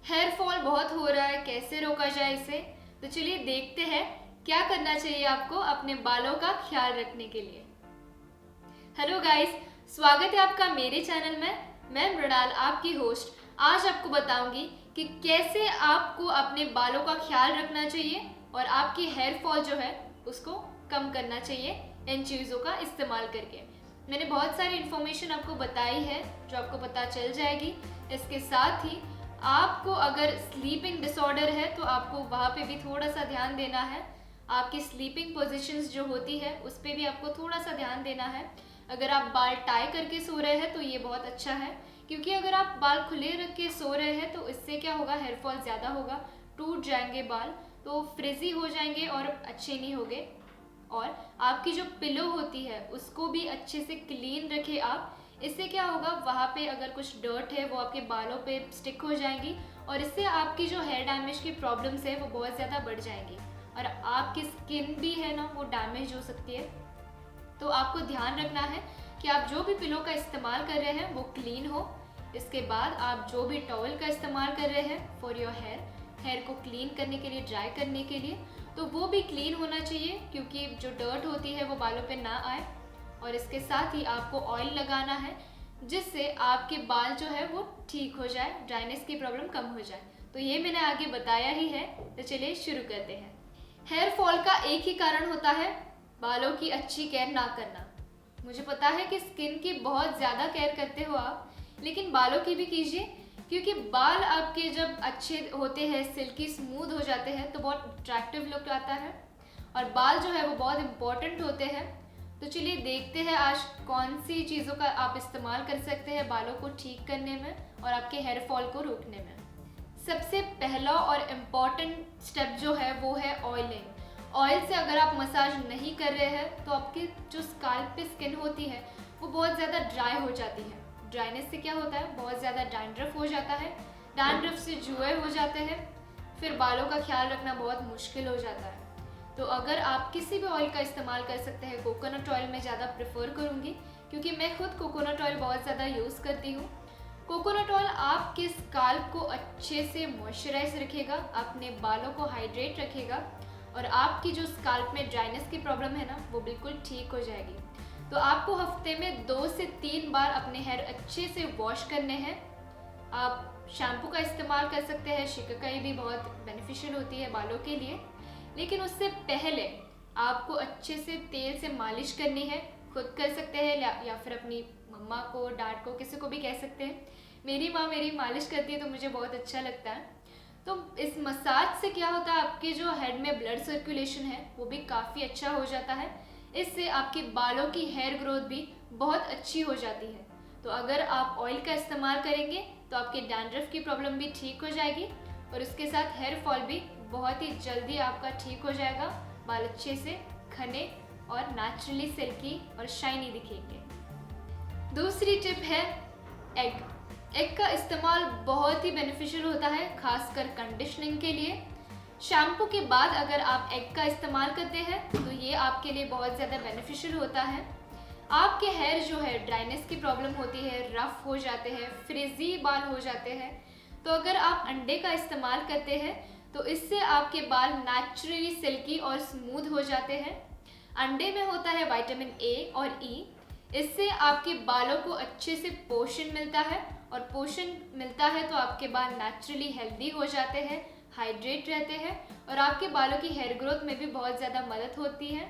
Hair fall बहुत हो रहा है, कैसे रोका जाए इसे? तो चलिए देखते हैं क्या करना चाहिए आपको अपने बालों का ख्याल रखने के लिए। हेलो गाइस, स्वागत है आपका मेरे चैनल में। मैं मृणाल, आपकी होस्ट। आज आपको बताऊंगी कि कैसे आपको अपने बालों का ख्याल रखना चाहिए और आपकी हेयर फॉल जो है उसको कम करना चाहिए इन चीज़ों का इस्तेमाल करके। मैंने बहुत सारी इन्फॉर्मेशन आपको बताई है जो आपको पता चल जाएगी। इसके साथ ही आपको अगर स्लीपिंग डिसऑर्डर है तो आपको वहाँ पे भी थोड़ा सा ध्यान देना है। आपकी स्लीपिंग पोजीशंस जो होती है उस पर भी आपको थोड़ा सा ध्यान देना है। अगर आप बाल टाई करके सो रहे हैं तो ये बहुत अच्छा है, क्योंकि अगर आप बाल खुले रख के सो रहे हैं तो इससे क्या होगा, हेयर फॉल ज़्यादा होगा, टूट जाएंगे बाल, तो फ्रिजी हो जाएंगे और अच्छे नहीं होंगे। और आपकी जो पिलो होती है उसको भी अच्छे से क्लीन रखें आप। इससे क्या होगा, वहाँ पे अगर कुछ डर्ट है वो आपके बालों पे स्टिक हो जाएंगी और इससे आपकी जो हेयर डैमेज की प्रॉब्लम्स है वो बहुत ज़्यादा बढ़ जाएंगी और आपकी स्किन भी है ना वो डैमेज हो सकती है। तो आपको ध्यान रखना है कि आप जो भी पिलो का इस्तेमाल कर रहे हैं वो क्लीन हो। इसके बाद आप जो भी टॉवल का इस्तेमाल कर रहे हैं फॉर योर हेयर को क्लीन करने के लिए, ड्राई करने के लिए, तो वो भी क्लीन होना चाहिए, क्योंकि जो डर्ट होती है वो बालों पे ना आए। और इसके साथ ही आपको ऑयल लगाना है जिससे आपके बाल जो है वो ठीक हो जाए, ड्राइनेस की प्रॉब्लम कम हो जाए। तो ये मैंने आगे बताया ही है, तो चलिए शुरू करते हैं। हेयर फॉल का एक ही कारण होता है, बालों की अच्छी केयर ना करना। मुझे पता है कि स्किन की बहुत ज़्यादा केयर करते हो आप, लेकिन बालों की भी कीजिए, क्योंकि बाल आपके जब अच्छे होते हैं, सिल्की स्मूथ हो जाते हैं, तो बहुत अट्रैक्टिव लुक आता है और बाल जो है वो बहुत इम्पॉर्टेंट होते हैं। तो चलिए देखते हैं आज कौन सी चीज़ों का आप इस्तेमाल कर सकते हैं बालों को ठीक करने में और आपके हेयर फॉल को रोकने में। सबसे पहला और इम्पॉर्टेंट स्टेप जो है वो है ऑयलिंग। ऑयल से अगर आप मसाज नहीं कर रहे हैं तो आपकी जो स्काल्प पे स्किन होती है वो बहुत ज़्यादा ड्राई हो जाती है। ड्राइनेस से क्या होता है, बहुत ज़्यादा डैंड्रफ हो जाता है, डैंड्रफ से जुए हो जाते हैं, फिर बालों का ख्याल रखना बहुत मुश्किल हो जाता है। तो अगर आप किसी भी ऑयल का इस्तेमाल कर सकते हैं, कोकोनट ऑयल मैं ज़्यादा प्रेफर करूँगी, क्योंकि मैं खुद कोकोनट ऑयल बहुत ज़्यादा यूज़ करती हूँ। कोकोनट ऑयल आपके स्काल्प को अच्छे से मॉइस्चराइज रखेगा, अपने बालों को हाइड्रेट रखेगा और आपकी जो स्काल्प में ड्राइनेस की प्रॉब्लम है ना वो बिल्कुल ठीक हो जाएगी। तो आपको हफ्ते में 2 से 3 बार अपने हेयर अच्छे से वॉश करने हैं। आप शैम्पू का इस्तेमाल कर सकते हैं, शिकाकाई भी बहुत बेनिफिशियल होती है बालों के लिए, लेकिन उससे पहले आपको अच्छे से तेल से मालिश करनी है। खुद कर सकते हैं या फिर अपनी मम्मा को, डैड को, किसी को भी कह सकते हैं। मेरी माँ मेरी मालिश करती है तो मुझे बहुत अच्छा लगता है। तो इस मसाज से क्या होता है, आपके जो हेड में ब्लड सर्कुलेशन है वो भी काफ़ी अच्छा हो जाता है। इससे आपके बालों की हेयर ग्रोथ भी बहुत अच्छी हो जाती है। तो अगर आप ऑयल का इस्तेमाल करेंगे तो आपके डैंड्रफ की प्रॉब्लम भी ठीक हो जाएगी और उसके साथ हेयर फॉल भी बहुत ही जल्दी आपका ठीक हो जाएगा। बाल अच्छे से घने और नेचुरली सिल्की और शाइनी दिखेंगे। दूसरी टिप है एग का इस्तेमाल बहुत ही बेनिफिशियल होता है, खासकर कंडीशनिंग के लिए। शैम्पू के बाद अगर आप एग का इस्तेमाल करते हैं तो ये आपके लिए बहुत ज़्यादा बेनिफिशियल होता है। आपके हेयर जो है, ड्राइनेस की प्रॉब्लम होती है, रफ हो जाते हैं, फ्रिजी बाल हो जाते हैं, तो अगर आप अंडे का इस्तेमाल करते हैं तो इससे आपके बाल नेचुरली सिल्की और स्मूथ हो जाते हैं। अंडे में होता है विटामिन ए और ई, इससे आपके बालों को अच्छे से पोषण मिलता है और पोषण मिलता है तो आपके बाल नेचुरली हेल्दी हो जाते हैं, हाइड्रेट रहते हैं और आपके बालों की हेयर ग्रोथ में भी बहुत ज़्यादा मदद होती है।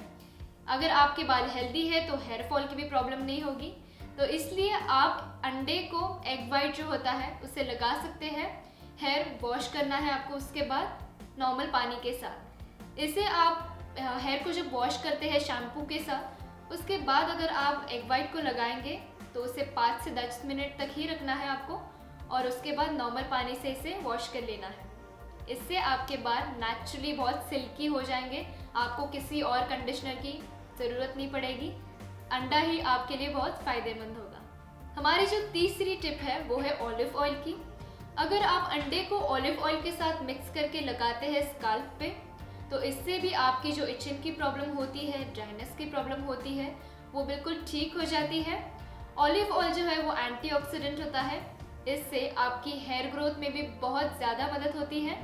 अगर आपके बाल हेल्दी है तो हेयर फॉल की भी प्रॉब्लम नहीं होगी। तो इसलिए आप अंडे को, एग वाइट जो होता है उसे लगा सकते हैं। हेयर वॉश करना है आपको उसके बाद नॉर्मल पानी के साथ। इसे आप हेयर को जब वॉश करते हैं शैम्पू के साथ, उसके बाद अगर आप एग वाइट को लगाएंगे तो उसे 5 से 10 मिनट तक ही रखना है आपको और उसके बाद नॉर्मल पानी से इसे वॉश कर लेना है। इससे आपके बाल नेचुरली बहुत सिल्की हो जाएंगे, आपको किसी और कंडीशनर की ज़रूरत नहीं पड़ेगी। अंडा ही आपके लिए बहुत फ़ायदेमंद होगा। हमारी जो तीसरी टिप है वो है ऑलिव ऑयल की। अगर आप अंडे को ऑलिव ऑयल के साथ मिक्स करके लगाते हैं स्काल्प पे तो इससे भी आपकी जो इचिंग की प्रॉब्लम होती है, ड्राइनेस की प्रॉब्लम होती है, वो बिल्कुल ठीक हो जाती है। ऑलिव ऑयल जो है वो एंटीऑक्सीडेंट होता है, इससे आपकी हेयर ग्रोथ में भी बहुत ज़्यादा मदद होती है।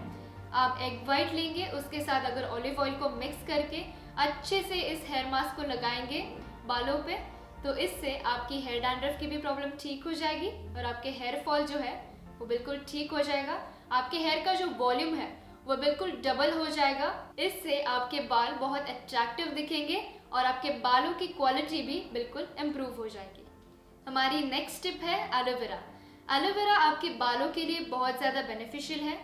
आप एग वाइट लेंगे, उसके साथ अगर ऑलिव ऑयल को मिक्स करके अच्छे से इस हेयर मास्क को लगाएंगे बालों पे, तो इससे आपकी हेयर डैंड्रफ की भी प्रॉब्लम ठीक हो जाएगी और आपके हेयर फॉल जो है वो बिल्कुल ठीक हो जाएगा। आपके हेयर का जो वॉल्यूम है वो बिल्कुल डबल हो जाएगा। इससे आपके बाल बहुत अट्रैक्टिव दिखेंगे और आपके बालों की क्वालिटी भी बिल्कुल इम्प्रूव हो जाएगी। हमारी नेक्स्ट टिप है एलोवेरा। एलोवेरा आपके बालों के लिए बहुत ज़्यादा बेनिफिशियल है।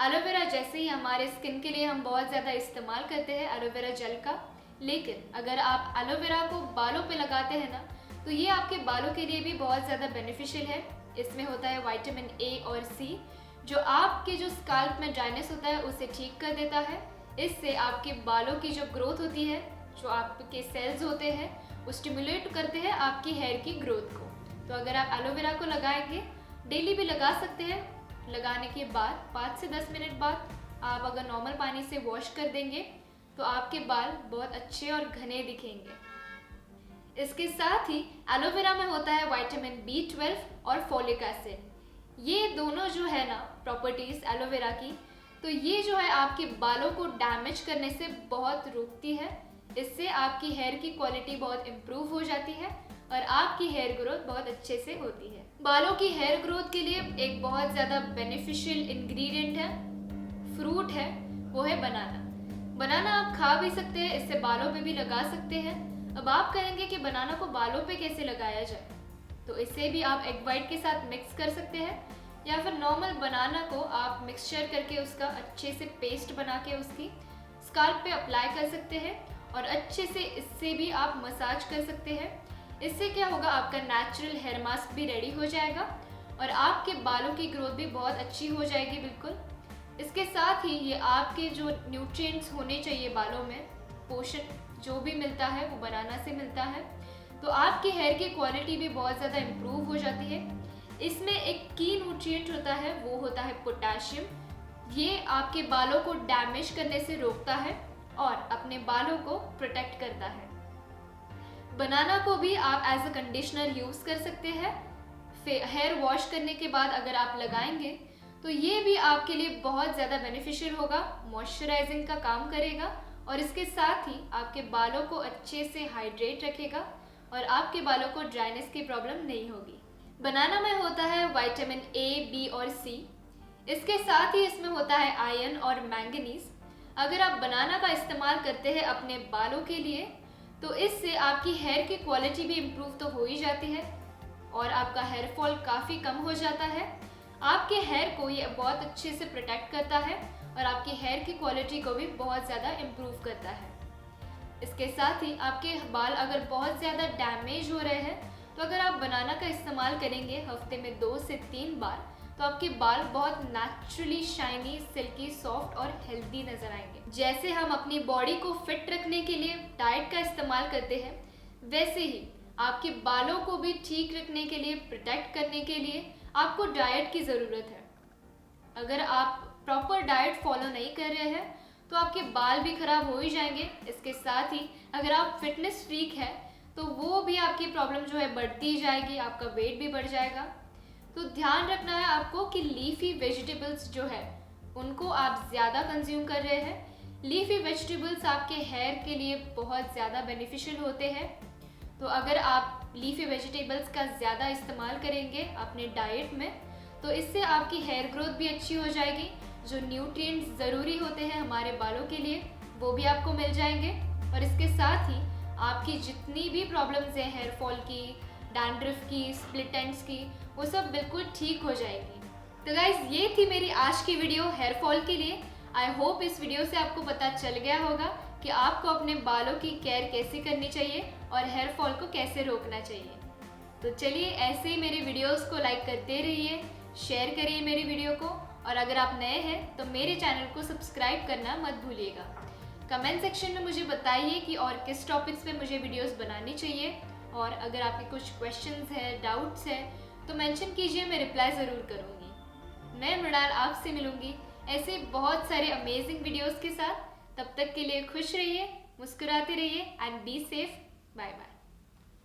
एलोवेरा जैसे ही हमारे स्किन के लिए हम बहुत ज़्यादा इस्तेमाल करते हैं एलोवेरा जेल का, लेकिन अगर आप एलोवेरा को बालों पे लगाते हैं ना, तो ये आपके बालों के लिए भी बहुत ज़्यादा बेनिफिशियल है। इसमें होता है विटामिन ए और सी, जो आपके जो स्काल्प में ड्राइनेस होता है उसे ठीक कर देता है। इससे आपके बालों की जो ग्रोथ होती है, जो आपके सेल्स होते हैं, वो स्टिमुलेट करते हैं आपकी हेयर की ग्रोथ को। तो अगर आप एलोवेरा को लगाएंगे, डेली भी लगा सकते हैं, लगाने के बाद 5 से 10 मिनट बाद आप अगर नॉर्मल पानी से वॉश कर देंगे तो आपके बाल बहुत अच्छे और घने दिखेंगे। इसके साथ ही एलोवेरा में होता है विटामिन B12 और फोलिक एसिड। ये दोनों जो है ना प्रॉपर्टीज एलोवेरा की, तो ये जो है आपके बालों को डैमेज करने से बहुत रोकती है। इससे आपकी हेयर की क्वालिटी बहुत इम्प्रूव हो जाती है और आपकी हेयर ग्रोथ बहुत अच्छे से होती है। बालों की हेयर ग्रोथ के लिए एक बहुत ज़्यादा बेनिफिशियल इंग्रेडिएंट है, फ्रूट है, वो है बनाना। बनाना आप खा भी सकते हैं, इससे बालों पे भी लगा सकते हैं। अब आप कहेंगे कि बनाना को बालों पे कैसे लगाया जाए, तो इसे भी आप एग वाइट के साथ मिक्स कर सकते हैं, या फिर नॉर्मल बनाना को आप मिक्सचर करके उसका अच्छे से पेस्ट बना के उसकी स्काल्प पे अप्लाई कर सकते हैं और अच्छे से इससे भी आप मसाज कर सकते हैं। इससे क्या होगा, आपका नेचुरल हेयर मास्क भी रेडी हो जाएगा और आपके बालों की ग्रोथ भी बहुत अच्छी हो जाएगी बिल्कुल। इसके साथ ही ये आपके जो न्यूट्रिएंट्स होने चाहिए बालों में, पोषण जो भी मिलता है वो बनाना से मिलता है, तो आपकी हेयर की क्वालिटी भी बहुत ज़्यादा इम्प्रूव हो जाती है। इसमें एक की न्यूट्रिएंट होता है, वो होता है पोटेशियम। ये आपके बालों को डैमेज करने से रोकता है और अपने बालों को प्रोटेक्ट करता है। बनाना को भी आप एज अ कंडीशनर यूज़ कर सकते हैं। हेयर वॉश करने के बाद अगर आप लगाएंगे तो ये भी आपके लिए बहुत ज़्यादा बेनिफिशियल होगा, मॉइस्चराइजिंग का काम करेगा और इसके साथ ही आपके बालों को अच्छे से हाइड्रेट रखेगा और आपके बालों को ड्राइनेस की प्रॉब्लम नहीं होगी। बनाना में होता है विटामिन ए, बी और सी। इसके साथ ही इसमें होता है आयरन और मैंगनीज। अगर आप बनाना का इस्तेमाल करते हैं अपने बालों के लिए, तो इससे आपकी हेयर की क्वालिटी भी इम्प्रूव तो हो ही जाती है और आपका हेयर फॉल काफ़ी कम हो जाता है। आपके हेयर को ये बहुत अच्छे से प्रोटेक्ट करता है और आपकी हेयर की क्वालिटी को भी बहुत ज़्यादा इम्प्रूव करता है। इसके साथ ही आपके बाल अगर बहुत ज़्यादा डैमेज हो रहे हैं, तो अगर आप बनाना का इस्तेमाल करेंगे हफ्ते में 2 से 3 बार, तो आपके बाल बहुत नेचुरली शाइनी, सिल्की, सॉफ्ट और हेल्दी नजर आएंगे। जैसे हम अपनी बॉडी को फिट रखने के लिए डाइट का इस्तेमाल करते हैं, वैसे ही आपके बालों को भी ठीक रखने के लिए, प्रोटेक्ट करने के लिए आपको डाइट की ज़रूरत है। अगर आप प्रॉपर डाइट फॉलो नहीं कर रहे हैं तो आपके बाल भी खराब हो ही जाएंगे। इसके साथ ही अगर आप फिटनेस फ्रीक है तो वो भी आपकी प्रॉब्लम जो है बढ़ती जाएगी, आपका वेट भी बढ़ जाएगा। तो ध्यान रखना है आपको कि लीफी वेजिटेबल्स जो है उनको आप ज़्यादा कंज्यूम कर रहे हैं। लीफी वेजिटेबल्स आपके हेयर के लिए बहुत ज़्यादा बेनिफिशियल होते हैं। तो अगर आप लीफी वेजिटेबल्स का ज़्यादा इस्तेमाल करेंगे अपने डाइट में, तो इससे आपकी हेयर ग्रोथ भी अच्छी हो जाएगी। जो न्यूट्रिएंट्स ज़रूरी होते हैं हमारे बालों के लिए वो भी आपको मिल जाएंगे और इसके साथ ही आपकी जितनी भी प्रॉब्लम्स हैं हेयर फॉल की, डैंड्रफ की, स्प्लिट एंड्स की, वो सब बिल्कुल ठीक हो जाएगी। तो गाइज ये थी मेरी आज की वीडियो हेयर फॉल के लिए। आई होप इस वीडियो से आपको पता चल गया होगा कि आपको अपने बालों की केयर कैसे करनी चाहिए और हेयर फॉल को कैसे रोकना चाहिए। तो चलिए ऐसे ही मेरे वीडियोस को लाइक करते रहिए, शेयर करिए मेरी वीडियो को, और अगर आप नए हैं तो मेरे चैनल को सब्सक्राइब करना मत भूलिएगा। कमेंट सेक्शन में मुझे बताइए कि और किस टॉपिक्स पे मुझे वीडियोस बनानी चाहिए, और अगर आपके कुछ क्वेश्चंस हैं, डाउट्स हैं तो मेंशन कीजिए, मैं रिप्लाई ज़रूर करूँगी। मैं मृणाल आपसे मिलूँगी ऐसे बहुत सारे अमेजिंग वीडियोस के साथ। तब तक के लिए खुश रहिए, मुस्कुराते रहिए and be safe. Bye bye.